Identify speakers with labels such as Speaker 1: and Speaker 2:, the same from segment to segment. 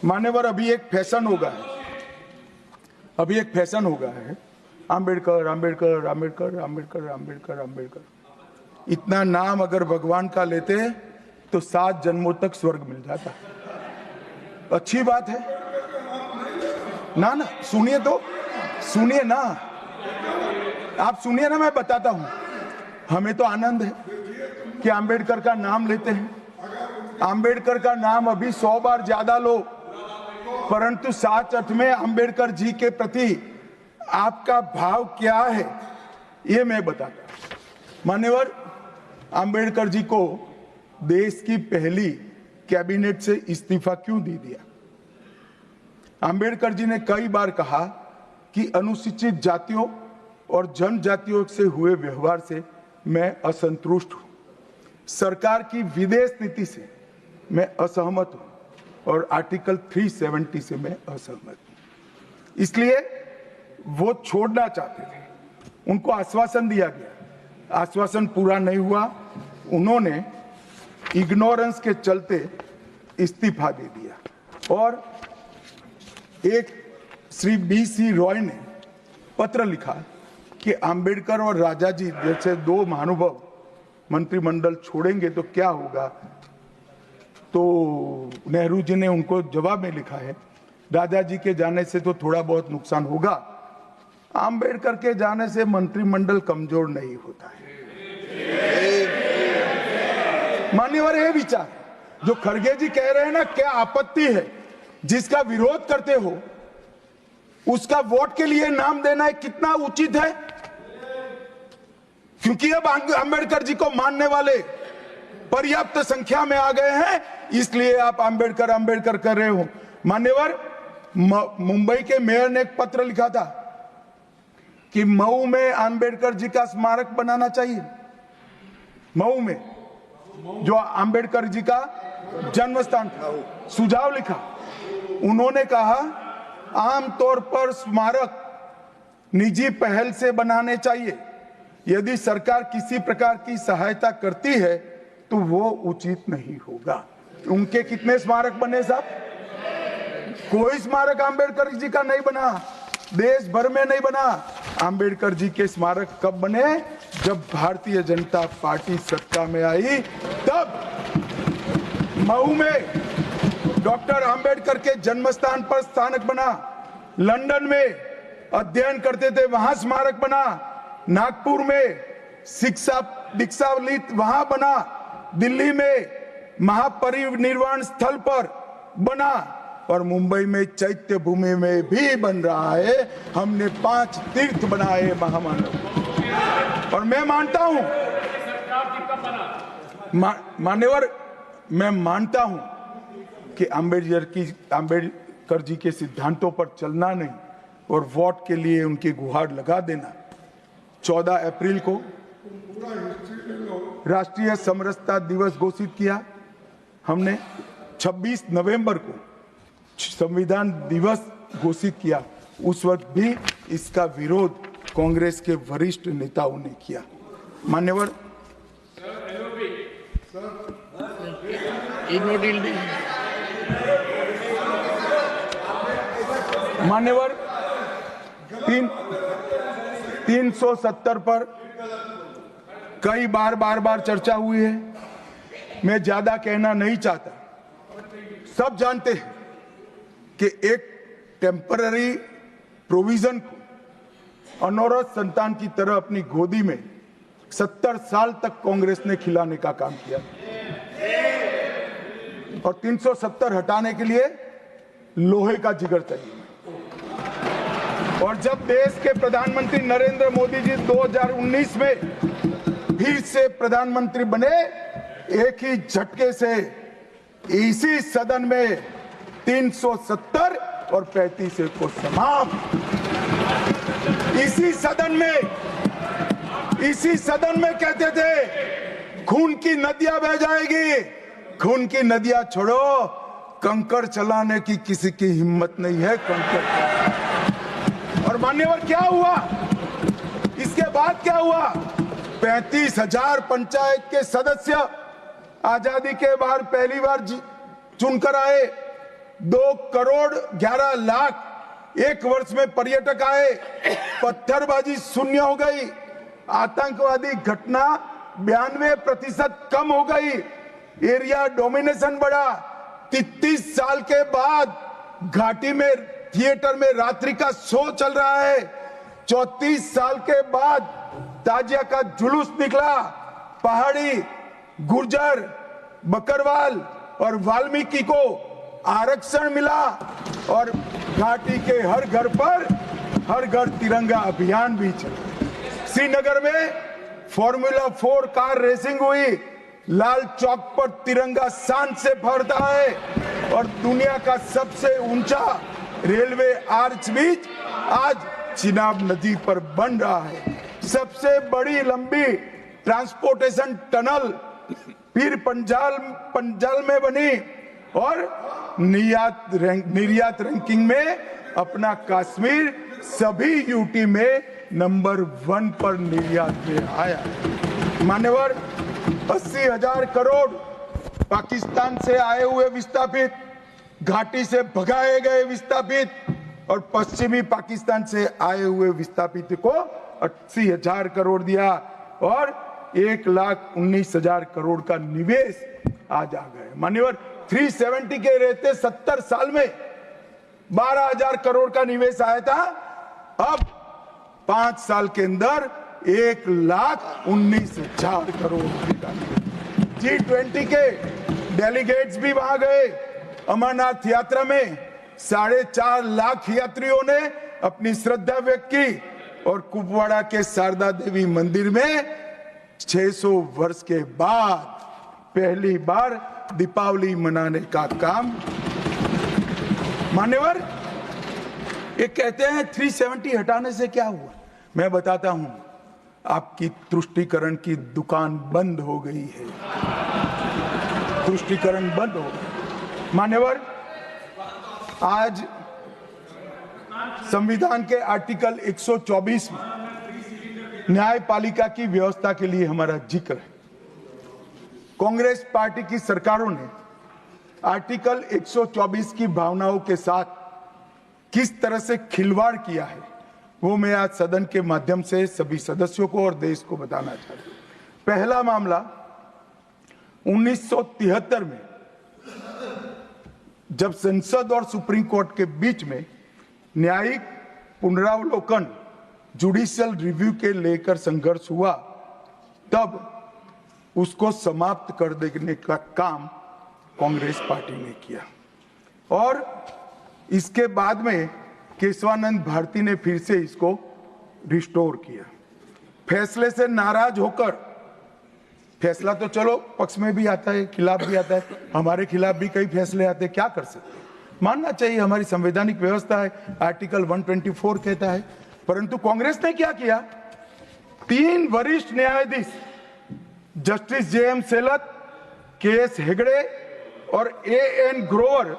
Speaker 1: मान्यवर, अभी एक फैशन हो गया है, आम्बेडकर आम्बेडकर आम्बेडकर आम्बेडकर आम्बेडकर आम्बेडकर। इतना नाम अगर भगवान का लेते तो 7 जन्मों तक स्वर्ग मिल जाता। अच्छी बात है ना? सुनिए तो, सुनिए ना, आप सुनिए ना, मैं बताता हूं। हमें तो आनंद है कि आम्बेडकर का नाम लेते हैं। आम्बेडकर का नाम अभी 100 बार ज्यादा लो, परंतु साच अर्थ में आम्बेडकर जी के प्रति आपका भाव क्या है ये मैं बताता हूं। मान्यवर, आम्बेडकर जी को देश की पहली कैबिनेट से इस्तीफा क्यों दे दिया? आम्बेडकर जी ने कई बार कहा कि अनुसूचित जातियों और जनजातियों से हुए व्यवहार से मैं असंतुष्ट हूं, सरकार की विदेश नीति से मैं असहमत हूं और आर्टिकल 370 से मैं असहमत हूं। इसलिए वो छोड़ना चाहते थे। उनको आश्वासन दिया गया, आश्वासन पूरा नहीं हुआ। उन्होंने इग्नोरेंस के चलते इस्तीफा दे दिया। और एक श्री BC रॉय ने पत्र लिखा कि आम्बेडकर और राजा जी जैसे 2 महानुभाव मंत्रिमंडल छोड़ेंगे तो क्या होगा। तो नेहरू जी ने उनको जवाब में लिखा है, राजा जी के जाने से तो थोड़ा बहुत नुकसान होगा, आम्बेडकर के जाने से मंत्रिमंडल कमजोर नहीं होता है। मान्यवर, ये विचार जो खड़गे जी कह रहे हैं ना, क्या आपत्ति है? जिसका विरोध करते हो उसका वोट के लिए नाम देना कितना उचित है? क्योंकि अब आम्बेडकर जी को मानने वाले पर्याप्त संख्या में आ गए हैं, इसलिए आप आम्बेडकर आम्बेडकर कर रहे हो। मान्यवर, मुंबई के मेयर ने एक पत्र लिखा था कि मऊ में आम्बेडकर जी का स्मारक बनाना चाहिए। मऊ में जो आम्बेडकर जी का जन्म स्थान था, सुझाव लिखा। उन्होंने कहा आमतौर पर स्मारक निजी पहल से बनाने चाहिए। यदि सरकार किसी प्रकार की सहायता करती है तो वो उचित नहीं होगा। उनके कितने स्मारक बने साहब? कोई स्मारक आम्बेडकर जी का नहीं बना, देश भर में नहीं बना। आम्बेडकर जी के स्मारक कब बने? जब भारतीय जनता पार्टी सत्ता में आई, तब मऊ में डॉक्टर आम्बेडकर के जन्म स्थान पर स्मारक बना। लंदन में अध्ययन करते थे, वहां स्मारक बना। नागपुर में शिक्षा दीक्षावलित वहां बना। दिल्ली में महापरिनिर्वाण स्थल पर बना और मुंबई में चैत्य भूमि में भी बन रहा है। हमने 5 तीर्थ बनाए महामानव। और मैं मानता हूं मान्यवर, मैं मानता हूं कि आम्बेडकर जी के सिद्धांतों पर चलना नहीं और वोट के लिए उनकी गुहार लगा देना। 14 अप्रैल को राष्ट्रीय समरसता दिवस घोषित किया हमने। 26 नवंबर को संविधान दिवस घोषित किया। उस वक्त भी इसका विरोध कांग्रेस के वरिष्ठ नेताओं ने किया। मान्यवर, मान्यवर, 370 पर कई बार चर्चा हुई है। मैं ज्यादा कहना नहीं चाहता। सब जानते हैं कि एक टेम्पररी प्रोविजन को अनौरत संतान की तरह अपनी गोदी में 70 साल तक कांग्रेस ने खिलाने का काम किया और 370 हटाने के लिए लोहे का जिगर चाहिए। और जब देश के प्रधानमंत्री नरेंद्र मोदी जी 2019 में फिर से प्रधानमंत्री बने, एक ही झटके से इसी सदन में 370 और 35 को समाप्त। इसी सदन में कहते थे खून की नदियां बह जाएगी। खून की नदियां छोड़ो, कंकड़ चलाने की किसी की हिम्मत नहीं है। कंकड़। और मान्यवर, क्या हुआ? इसके बाद क्या हुआ? 35,000 पंचायत के सदस्य आजादी के बाद पहली बार चुनकर आए 2,11,00,000 एक वर्ष में पर्यटक आए, पत्थरबाजी शून्य हो गई, आतंकवादी घटना 92% कम हो गई, एरिया डोमिनेशन बढ़ा। 33 साल के बाद घाटी में थिएटर में रात्रि का शो चल रहा है। 34 साल के बाद ताजिया का जुलूस निकला। पहाड़ी, गुर्जर, बकरवाल और वाल्मीकि को आरक्षण मिला और घाटी के हर घर पर हर घर तिरंगा अभियान भी चला। श्रीनगर में फॉर्मूला 4 कार रेसिंग हुई। लाल चौक पर तिरंगा शान से फहरता है और दुनिया का सबसे ऊंचा रेलवे आर्च ब्रिज आज चिनाब नदी पर बन रहा है। सबसे बड़ी लंबी ट्रांसपोर्टेशन टनल फिर पंजाल में बनी और निर्यात रैंकिंग में अपना कश्मीर सभी यूटी में नंबर 1 पर निर्यात में आया। मान्यवर, 80,000 करोड़ पाकिस्तान से आए हुए विस्थापित, घाटी से भगाए गए विस्थापित और पश्चिमी पाकिस्तान से आए हुए विस्थापित को 80,000 करोड़ दिया और 1,19,000 करोड़ का निवेश आज आ गए। मान्यवर, 370 के रहते 70 साल में 12,000 करोड़ का निवेश आया था, अब 5 साल के अंदर 1,19,000 करोड़। G20 के डेलीगेट्स भी वहां गए। अमरनाथ यात्रा में 4.5 लाख यात्रियों ने अपनी श्रद्धा व्यक्त की और कुपवाड़ा के शारदा देवी मंदिर में 600 वर्ष के बाद पहली बार दीपावली मनाने का काम। मान्यवर, ये कहते हैं 370 हटाने से क्या हुआ। मैं बताता हूं, आपकी तुष्टीकरण की दुकान बंद हो गई है। तुष्टीकरण बंद हो गई। मान्यवर, आज संविधान के आर्टिकल 124 में न्यायपालिका की व्यवस्था के लिए हमारा जिक्र है। कांग्रेस पार्टी की सरकारों ने आर्टिकल 124 की भावनाओं के साथ किस तरह से खिलवाड़ किया है, वो मैं आज सदन के माध्यम से सभी सदस्यों को और देश को बताना चाहता हूं। पहला मामला 1973 में जब संसद और सुप्रीम कोर्ट के बीच में न्यायिक पुनरावलोकन जुडिशियल रिव्यू के लेकर संघर्ष हुआ, तब उसको समाप्त कर देने का काम कांग्रेस पार्टी ने किया और इसके बाद में केशवानंद भारती ने फिर से इसको रिस्टोर किया। फैसले से नाराज होकर, फैसला तो चलो पक्ष में भी आता है, खिलाफ भी आता है, हमारे खिलाफ भी कई फैसले आते हैं, क्या कर सकते हैं। मानना चाहिए, हमारी संवैधानिक व्यवस्था है, आर्टिकल 124 कहता है। परंतु कांग्रेस ने क्या किया, 3 वरिष्ठ न्यायाधीश जस्टिस JM सेलत, KS हेगड़े और AN ग्रोवर,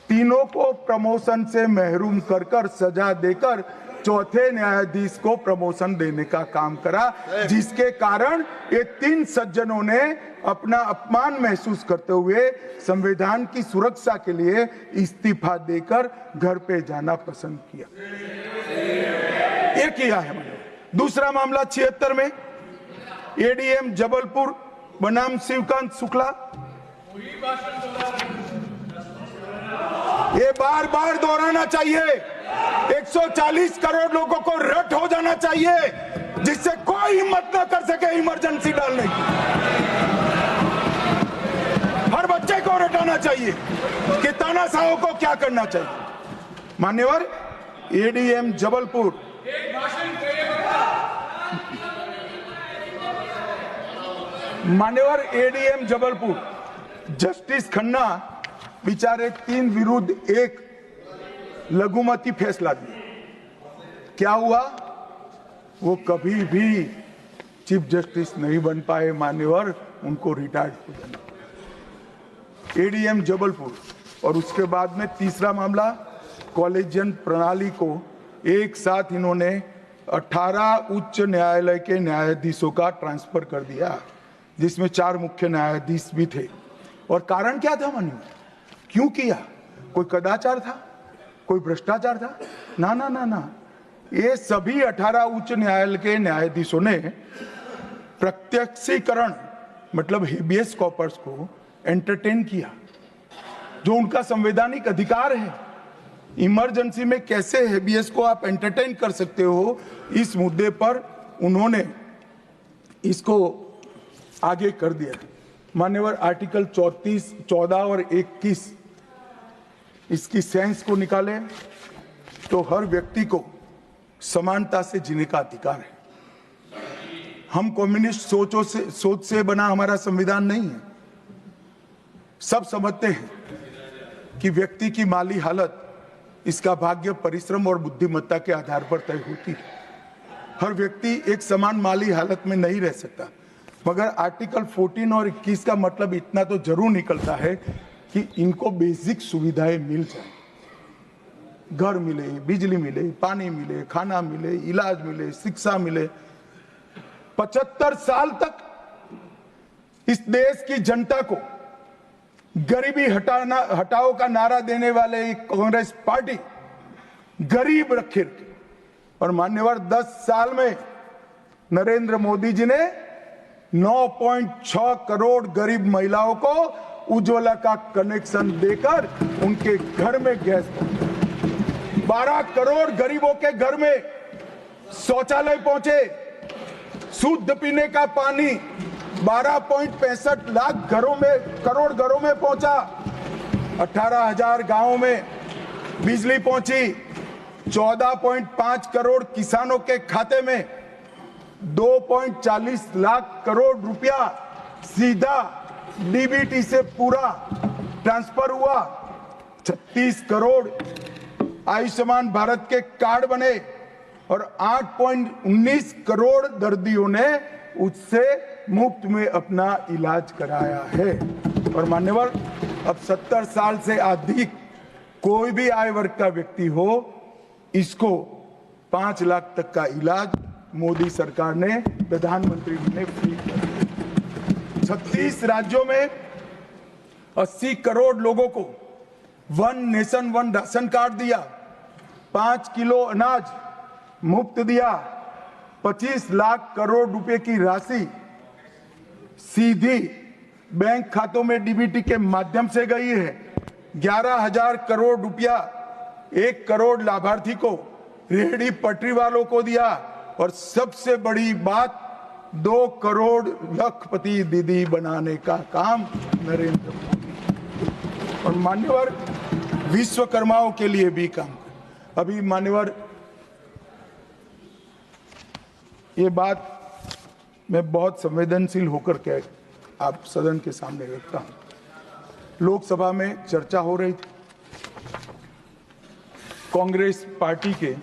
Speaker 1: तीनों को प्रमोशन से महरूम कर सजा देकर चौथे न्यायाधीश को प्रमोशन देने का काम करा, जिसके कारण ये 3 सज्जनों ने अपना अपमान महसूस करते हुए संविधान की सुरक्षा के लिए इस्तीफा देकर घर पे जाना पसंद किया। ये किया है मैंने। दूसरा मामला 76 में ADM जबलपुर बनाम शिवकांत शुक्ला, ये बार बार दोहराना चाहिए, 140 करोड़ लोगों को रट हो जाना चाहिए जिससे कोई हिम्मत ना कर सके इमरजेंसी डालने की। हर बच्चे को रटाना चाहिए कि तानाशाहों को क्या करना चाहिए। मान्यवर, ADM जबलपुर जस्टिस खन्ना बेचारे 3 विरुद्ध 1 लघुमती फैसला दिया। क्या हुआ, वो कभी भी चीफ जस्टिस नहीं बन पाए। मान्यवर, उनको रिटायर्ड हो जाना। ADM जबलपुर और उसके बाद में तीसरा मामला कॉलेजियन प्रणाली को एक साथ इन्होंने 18 उच्च न्यायालय के न्यायाधीशों का ट्रांसफर कर दिया, जिसमें 4 मुख्य न्यायाधीश भी थे। और कारण क्या था मान्यवर, क्यों किया? कोई कदाचार था, कोई भ्रष्टाचार था? ना ना ना ना, ये सभी 18 उच्च न्यायालय के न्यायाधीशों ने प्रत्यक्षीकरण मतलब हेबियस कॉर्पस को एंटरटेन किया, जो उनका संवैधानिक अधिकार है। इमरजेंसी में कैसे हेबियस को आप एंटरटेन कर सकते हो, इस मुद्दे पर उन्होंने इसको आगे कर दिया। मान्यवर, आर्टिकल 34, 14 और 21 इसकी सेंस को निकाले तो हर व्यक्ति को समानता से जीने का अधिकार है। हम कम्युनिस्ट सोच से बना हमारा संविधान नहीं है। सब समझते हैं कि व्यक्ति की माली हालत इसका भाग्य, परिश्रम और बुद्धिमत्ता के आधार पर तय होती है। हर व्यक्ति एक समान माली हालत में नहीं रह सकता, मगर आर्टिकल 14 और 21 का मतलब इतना तो जरूर निकलता है कि इनको बेसिक सुविधाएं मिल जाए, घर मिले, बिजली मिले, पानी मिले, खाना मिले, इलाज मिले, शिक्षा मिले। 75 साल तक इस देश की जनता को गरीबी हटाओ का नारा देने वाले कांग्रेस पार्टी गरीब रखे, और मान्यवर 10 साल में नरेंद्र मोदी जी ने 9.6 करोड़ गरीब महिलाओं को उज्ज्वला का कनेक्शन देकर उनके घर में गैस पहुंचा। 12 करोड़ गरीबों के घर में शौचालय पहुंचे, शुद्ध पीने का पानी 12.65 लाख करोड़ घरों में पहुंचा। 18,000 गांवों में बिजली पहुंची। 14.5 करोड़ किसानों के खाते में 2.40 लाख करोड़ रुपया सीधा डीबीटी से पूरा ट्रांसफर हुआ। 36 करोड़ आयुष्मान भारत के कार्ड बने और 8.19 करोड़ दर्दियों ने उससे मुफ्त में अपना इलाज कराया है। और मान्यवर, अब 70 साल से अधिक कोई भी आय वर्ग का व्यक्ति हो, इसको 5 लाख तक का इलाज मोदी सरकार ने, प्रधानमंत्री ने फ्री कर दिया। 36 राज्यों में 80 करोड़ लोगों को one nation one ration card दिया, 5 किलो अनाज मुफ्त दिया, 25 लाख करोड़ रुपए की राशि सीधी बैंक खातों में डीबीटी के माध्यम से गई है। 11,000 करोड़ रुपया 1 करोड़ लाभार्थी को, रेहड़ी पटरी वालों को दिया, और सबसे बड़ी बात 2 करोड़ लखपति दीदी बनाने का काम नरेंद्र मोदी। और मान्यवर, विश्वकर्माओं के लिए भी काम। अभी मान्यवर, ये बात मैं बहुत संवेदनशील होकर के आप सदन के सामने रखता हूं। लोकसभा में चर्चा हो रही थी, कांग्रेस पार्टी के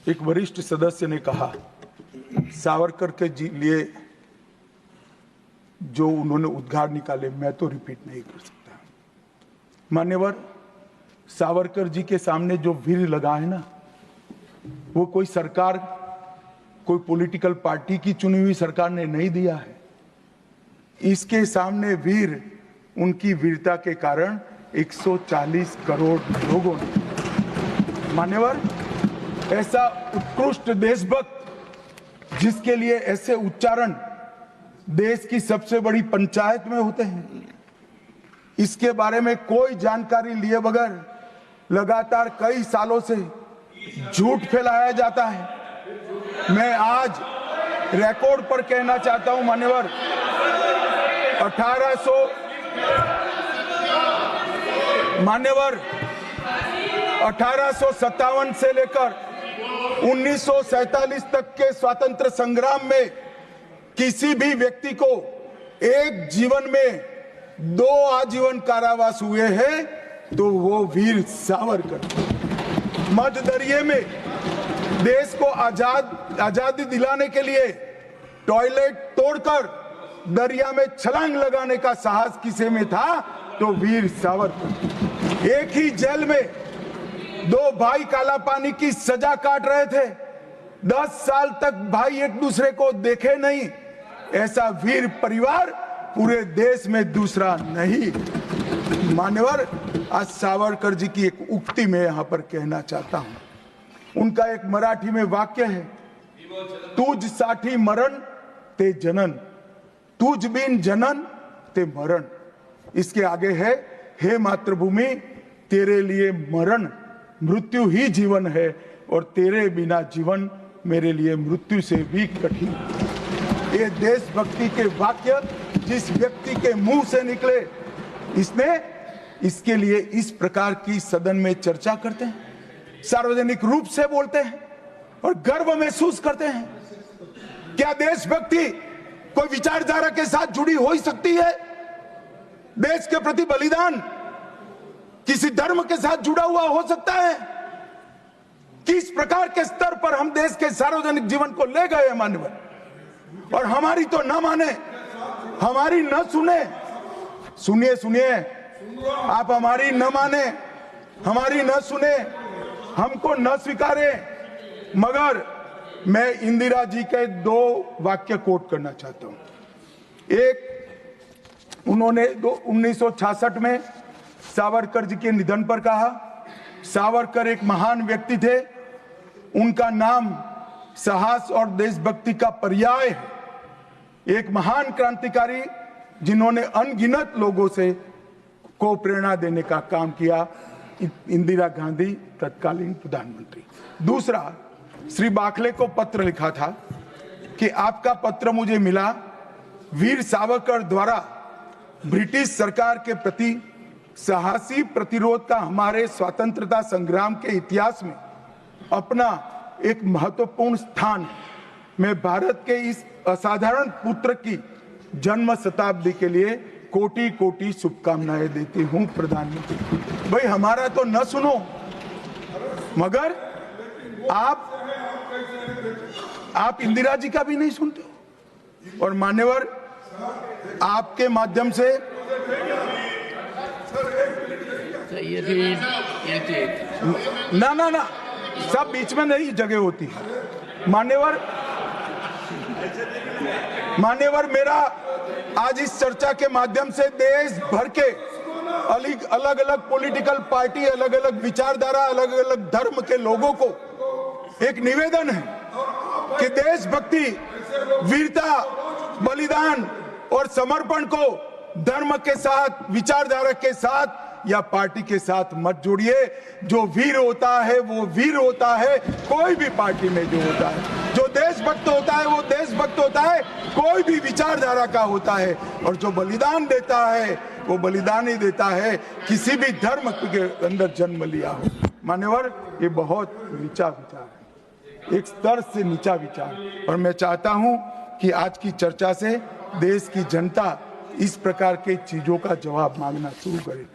Speaker 1: एक वरिष्ठ सदस्य ने कहा, सावरकर के लिए जो उन्होंने उद्गार निकाले मैं तो रिपीट नहीं कर सकता। मान्यवर, सावरकर जी के सामने जो वीर लगा है ना, वो कोई सरकार, कोई पॉलिटिकल पार्टी की चुनी हुई सरकार ने नहीं दिया है। इसके सामने वीर, उनकी वीरता के कारण 140 करोड़ लोगों ने। मान्यवर, ऐसा उत्कृष्ट देशभक्त जिसके लिए ऐसे उच्चारण देश की सबसे बड़ी पंचायत में होते हैं, इसके बारे में कोई जानकारी लिए बगैर लगातार कई सालों से झूठ फैलाया जाता है। मैं आज रिकॉर्ड पर कहना चाहता हूं मान्यवर, 1857 से लेकर 1947 तक के स्वतंत्र संग्राम में किसी भी व्यक्ति को एक जीवन में 2 आजीवन कारावास हुए हैं तो वो वीर सावरकर। मध्य दरिये में देश को आजादी दिलाने के लिए टॉयलेट तोड़कर दरिया में छलांग लगाने का साहस किसे में था तो वीर सावरकर। एक ही जेल में 2 भाई काला पानी की सजा काट रहे थे, 10 साल तक भाई एक दूसरे को देखे नहीं। ऐसा वीर परिवार पूरे देश में दूसरा नहीं। मान्यवर, आज सावरकर जी की एक उक्ति मैं यहां पर कहना चाहता हूं। उनका एक मराठी में वाक्य है, तुझ साठी मरण ते जनन, तुझ बिन जनन ते मरण। इसके आगे है, हे मातृभूमि तेरे लिए मरण मृत्यु ही जीवन है और तेरे बिना जीवन मेरे लिए मृत्यु से भी कठिन। ये देशभक्ति के वाक्य जिस व्यक्ति के मुंह से निकले, इसके लिए इस प्रकार की सदन में चर्चा करते हैं, सार्वजनिक रूप से बोलते हैं और गर्व महसूस करते हैं। क्या देशभक्ति कोई विचारधारा के साथ जुड़ी हो ही सकती है? देश के प्रति बलिदान किसी धर्म के साथ जुड़ा हुआ हो सकता है? किस प्रकार के स्तर पर हम देश के सार्वजनिक जीवन को ले गए हैं माननीय, और हमारी तो न माने, हमारी न सुने। सुनिए, आप हमारी न माने, हमारी न सुने, हमको न स्वीकारे, मगर मैं इंदिरा जी के 2 वाक्य कोट करना चाहता हूं। एक, उन्होंने 1966 में सावरकर जी के निधन पर कहा, सावरकर एक महान व्यक्ति थे, उनका नाम साहस और देशभक्ति का पर्याय है। एक महान क्रांतिकारी जिन्होंने अनगिनत लोगों को प्रेरणा देने का काम किया, इंदिरा गांधी तत्कालीन प्रधानमंत्री। दूसरा, श्री बाखले को पत्र लिखा था कि आपका पत्र मुझे मिला, वीर सावरकर द्वारा ब्रिटिश सरकार के प्रति साहसी प्रतिरोध का हमारे स्वतंत्रता संग्राम के इतिहास में अपना एक महत्वपूर्ण स्थान है। मैं भारत के इस असाधारण पुत्र की जन्म शताब्दी के लिए कोटि कोटि शुभकामनाएं देती हूं प्रधानमंत्री। भाई हमारा तो न सुनो, मगर आप इंदिरा जी का भी नहीं सुनते हो। और मान्यवर, आपके माध्यम से ना सब बीच में नहीं जगह होती है। मान्यवर, मेरा आज इस चर्चा के माध्यम से देश भर के अलग अलग पॉलिटिकल पार्टी, अलग अलग विचारधारा, अलग अलग धर्म के लोगों को एक निवेदन है कि देशभक्ति, वीरता, बलिदान और समर्पण को धर्म के साथ, विचारधारा के साथ या पार्टी के साथ मत जोड़िए। जो वीर होता है वो वीर होता है, कोई भी पार्टी में जो होता है। जो देशभक्त होता है वो देशभक्त होता है, कोई भी विचारधारा का होता है। और जो बलिदान देता है वो बलिदान ही देता है, किसी भी धर्म के अंदर जन्म लिया हो। मान्यवर, ये बहुत नीचा विचार है, एक स्तर से नीचा विचार। और मैं चाहता हूं कि आज की चर्चा से देश की जनता इस प्रकार के चीजों का जवाब मांगना शुरू करे।